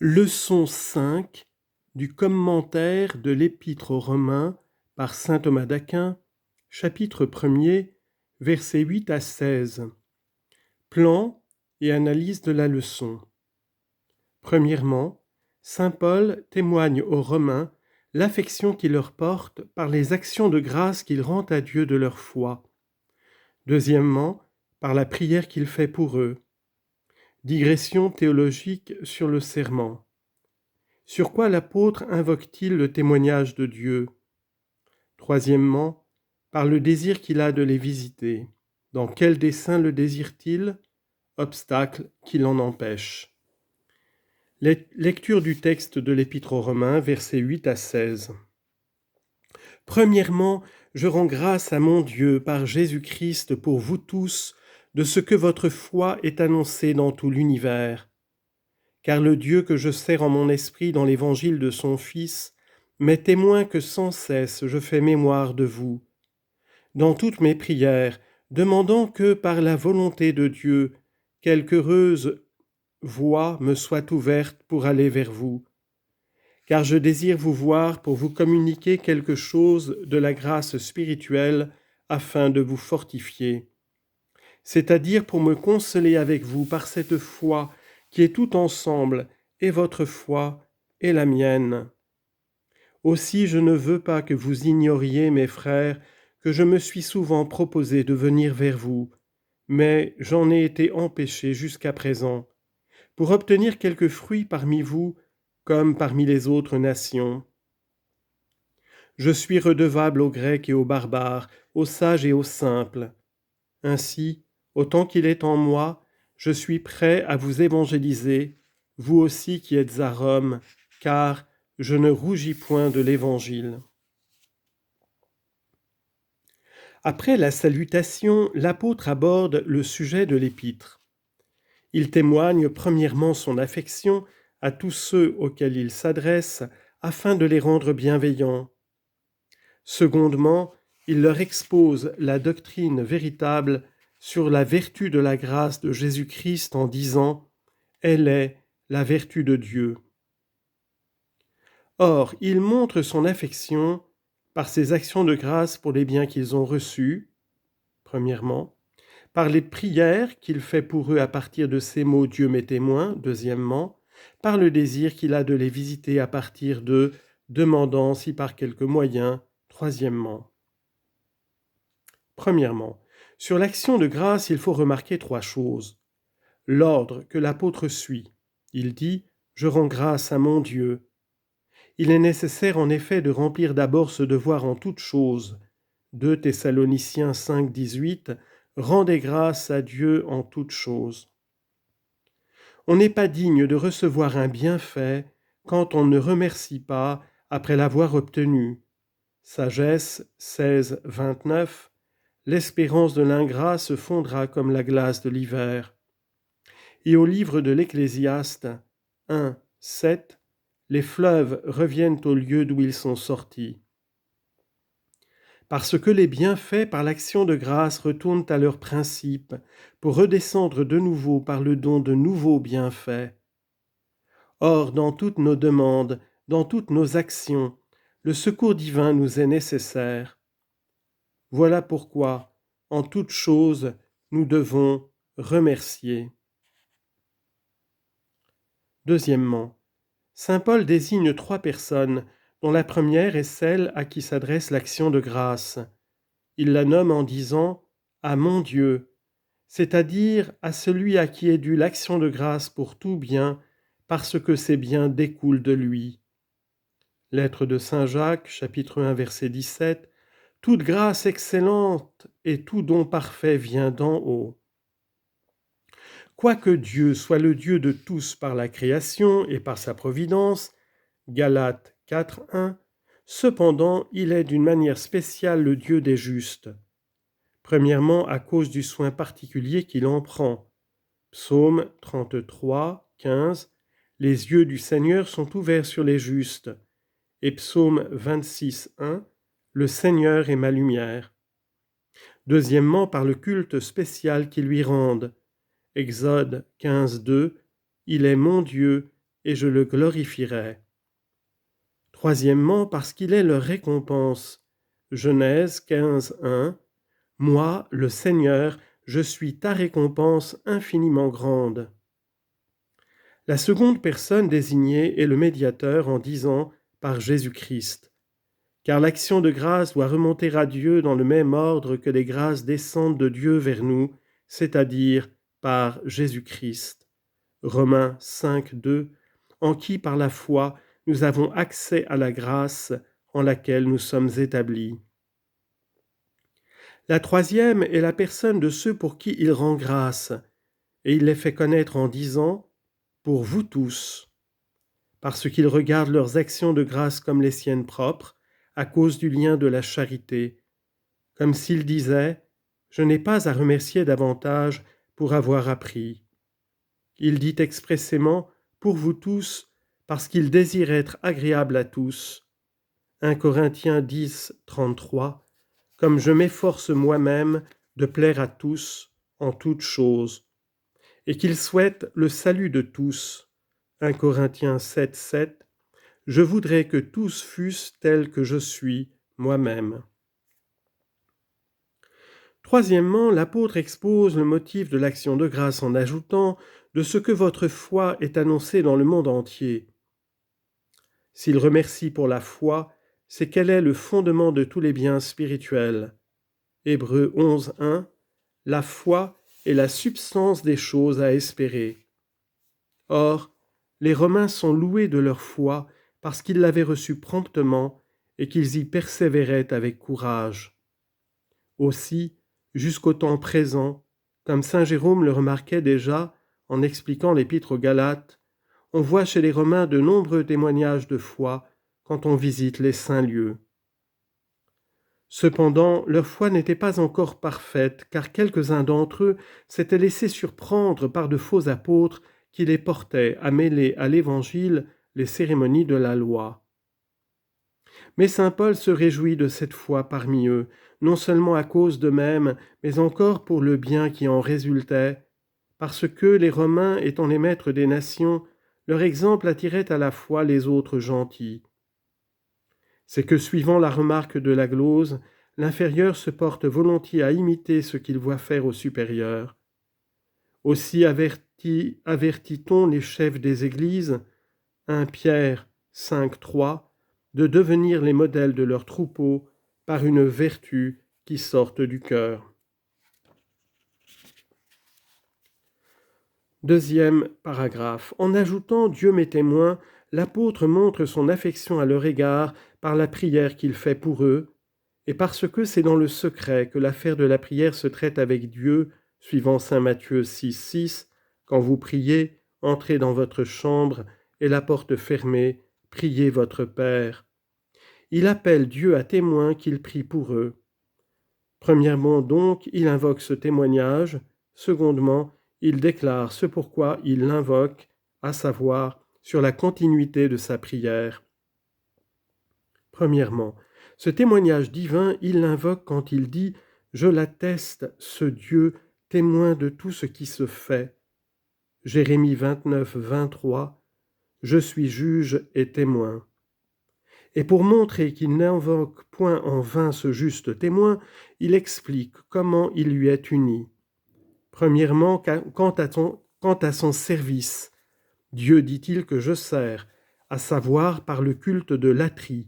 Leçon 5 du commentaire de l'Épître aux Romains par saint Thomas d'Aquin, chapitre 1er, versets 8 à 16. Plan et analyse de la leçon. Premièrement, saint Paul témoigne aux Romains l'affection qu'il leur porte par les actions de grâce qu'il rend à Dieu de leur foi. Deuxièmement, par la prière qu'il fait pour eux. Digression théologique sur le serment. Sur quoi l'apôtre invoque-t-il le témoignage de Dieu? Troisièmement, par le désir qu'il a de les visiter. Dans quel dessein le désire-t-il? Obstacle qui l'en empêche. Lecture du texte de l'Épître aux Romains, versets 8 à 16. Premièrement, je rends grâce à mon Dieu par Jésus-Christ pour vous tous, de ce que votre foi est annoncée dans tout l'univers. Car le Dieu que je sers en mon esprit dans l'évangile de son Fils m'est témoin que sans cesse je fais mémoire de vous, dans toutes mes prières, demandant que, par la volonté de Dieu, quelque heureuse voie me soit ouverte pour aller vers vous. Car je désire vous voir pour vous communiquer quelque chose de la grâce spirituelle afin de vous fortifier, c'est-à-dire pour me consoler avec vous par cette foi qui est tout ensemble, et votre foi et la mienne. Aussi je ne veux pas que vous ignoriez, mes frères, que je me suis souvent proposé de venir vers vous, mais j'en ai été empêché jusqu'à présent, pour obtenir quelques fruits parmi vous, comme parmi les autres nations. Je suis redevable aux Grecs et aux barbares, aux sages et aux simples. Ainsi, autant qu'il est en moi, je suis prêt à vous évangéliser, vous aussi qui êtes à Rome, car je ne rougis point de l'Évangile. Après la salutation, l'apôtre aborde le sujet de l'épître. Il témoigne premièrement son affection à tous ceux auxquels il s'adresse, afin de les rendre bienveillants. Secondement, il leur expose la doctrine véritable sur la vertu de la grâce de Jésus-Christ en disant « Elle est la vertu de Dieu ». Or, il montre son affection par ses actions de grâce pour les biens qu'ils ont reçus, premièrement, par les prières qu'il fait pour eux à partir de ces mots « Dieu m'est témoin », deuxièmement, par le désir qu'il a de les visiter à partir de « demandant si par quelque moyen », troisièmement. Premièrement, sur l'action de grâce, il faut remarquer trois choses. L'ordre que l'apôtre suit. Il dit « Je rends grâce à mon Dieu ». Il est nécessaire en effet de remplir d'abord ce devoir en toutes choses. 2 Thessaloniciens 5, 18 « Rendez grâce à Dieu en toutes choses ». On n'est pas digne de recevoir un bienfait quand on ne remercie pas après l'avoir obtenu. Sagesse 16, 29 L'espérance de l'ingrat se fondra comme la glace de l'hiver. Et au livre de l'Ecclésiaste 1, 7, les fleuves reviennent au lieu d'où ils sont sortis. Parce que les bienfaits par l'action de grâce retournent à leur principe, pour redescendre de nouveau par le don de nouveaux bienfaits. Or, dans toutes nos demandes, dans toutes nos actions, le secours divin nous est nécessaire. Voilà pourquoi, en toutes choses, nous devons remercier. Deuxièmement, saint Paul désigne trois personnes, dont la première est celle à qui s'adresse l'action de grâce. Il la nomme en disant « à mon Dieu », c'est-à-dire à celui à qui est due l'action de grâce pour tout bien, parce que ces biens découlent de lui. Lettre de saint Jacques, chapitre 1, verset 17, « Toute grâce excellente et tout don parfait vient d'en haut. » Quoique Dieu soit le Dieu de tous par la création et par sa providence, Galates 4, 1, cependant il est d'une manière spéciale le Dieu des justes. Premièrement à cause du soin particulier qu'il en prend. Psaume 33, 15, les yeux du Seigneur sont ouverts sur les justes. Et Psaume 26, 1, le Seigneur est ma lumière. Deuxièmement, par le culte spécial qu'ils lui rendent. Exode 15, 2, il est mon Dieu et je le glorifierai. Troisièmement, parce qu'il est leur récompense. Genèse 15, 1. Moi, le Seigneur, je suis ta récompense infiniment grande. La seconde personne désignée est le médiateur en disant par Jésus-Christ, car l'action de grâce doit remonter à Dieu dans le même ordre que les grâces descendent de Dieu vers nous, c'est-à-dire par Jésus-Christ. Romains 5, 2, en qui par la foi nous avons accès à la grâce en laquelle nous sommes établis. La troisième est la personne de ceux pour qui il rend grâce, et il les fait connaître en disant « pour vous tous », parce qu'il regarde leurs actions de grâce comme les siennes propres, à cause du lien de la charité, comme s'il disait « je n'ai pas à remercier davantage pour avoir appris ». Il dit expressément « pour vous tous », parce qu'il désire être agréable à tous. 1 Corinthiens 10, 33. Comme je m'efforce moi-même de plaire à tous en toutes choses, et qu'il souhaite le salut de tous. 1 Corinthiens 7, 7. Je voudrais que tous fussent tels que je suis moi-même. Troisièmement, l'apôtre expose le motif de l'action de grâce en ajoutant « de ce que votre foi est annoncée dans le monde entier ». S'il remercie pour la foi, c'est qu'elle est le fondement de tous les biens spirituels. Hébreux 11, 1. La foi est la substance des choses à espérer. Or, les Romains sont loués de leur foi parce qu'ils l'avaient reçue promptement et qu'ils y persévéraient avec courage. Aussi, jusqu'au temps présent, comme saint Jérôme le remarquait déjà en expliquant l'épître aux Galates, on voit chez les Romains de nombreux témoignages de foi quand on visite les saints lieux. Cependant, leur foi n'était pas encore parfaite, car quelques-uns d'entre eux s'étaient laissés surprendre par de faux apôtres qui les portaient à mêler à l'Évangile les cérémonies de la loi. Mais saint Paul se réjouit de cette foi parmi eux, non seulement à cause d'eux-mêmes, mais encore pour le bien qui en résultait, parce que les Romains, étant les maîtres des nations, leur exemple attirait à la fois les autres gentils. C'est que, suivant la remarque de la glose, l'inférieur se porte volontiers à imiter ce qu'il voit faire au supérieur. Aussi avertit-on les chefs des églises, 1 Pierre 5, 3, de devenir les modèles de leurs troupeaux par une vertu qui sorte du cœur. Deuxième paragraphe. En ajoutant « Dieu m'est témoin », l'apôtre montre son affection à leur égard par la prière qu'il fait pour eux, et parce que c'est dans le secret que l'affaire de la prière se traite avec Dieu, suivant saint Matthieu 6, 6, quand vous priez, entrez dans votre chambre, et la porte fermée, priez votre Père. Il appelle Dieu à témoin qu'il prie pour eux. Premièrement donc, il invoque ce témoignage. Secondement, il déclare ce pourquoi il l'invoque, à savoir sur la continuité de sa prière. Premièrement, ce témoignage divin, il l'invoque quand il dit « Je l'atteste, ce Dieu, témoin de tout ce qui se fait ». Jérémie 29, 23, « Je suis juge et témoin ». Et pour montrer qu'il n'invoque point en vain ce juste témoin, il explique comment il lui est uni. Premièrement, quant à son service, Dieu dit-il que je sers, à savoir par le culte de latrie.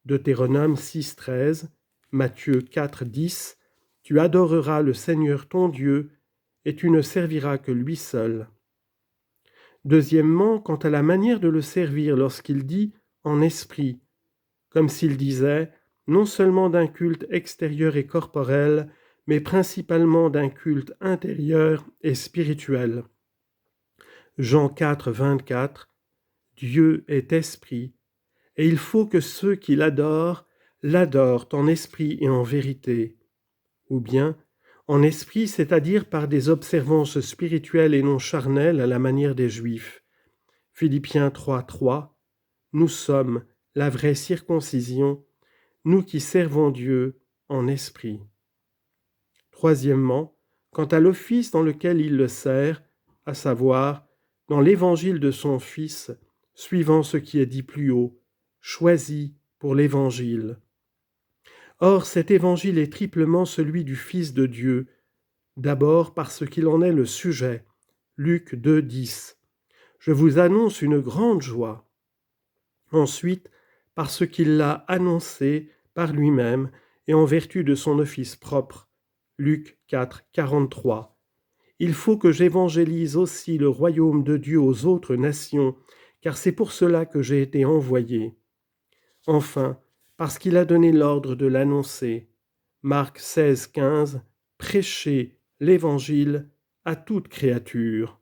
Deutéronome 6, 13, Matthieu 4, 10, tu adoreras le Seigneur ton Dieu, et tu ne serviras que lui seul. Deuxièmement, quant à la manière de le servir lorsqu'il dit « en esprit », comme s'il disait non seulement d'un culte extérieur et corporel, mais principalement d'un culte intérieur et spirituel. Jean 4, 24, Dieu est esprit, et il faut que ceux qui l'adorent en esprit et en vérité. Ou bien, en esprit, c'est-à-dire par des observances spirituelles et non charnelles à la manière des Juifs. Philippiens 3, 3, nous sommes la vraie circoncision, nous qui servons Dieu en esprit. Troisièmement, quant à l'office dans lequel il le sert, à savoir dans l'évangile de son Fils, suivant ce qui est dit plus haut, choisi pour l'Évangile. Or, cet Évangile est triplement celui du Fils de Dieu, d'abord parce qu'il en est le sujet. Luc 2, 10. Je vous annonce une grande joie. Ensuite, parce qu'il l'a annoncé par lui-même et en vertu de son office propre. Luc 4, 43. Il faut que j'évangélise aussi le royaume de Dieu aux autres nations, car c'est pour cela que j'ai été envoyé. Enfin, parce qu'il a donné l'ordre de l'annoncer. Marc 16, 15. Prêchez l'Évangile à toute créature.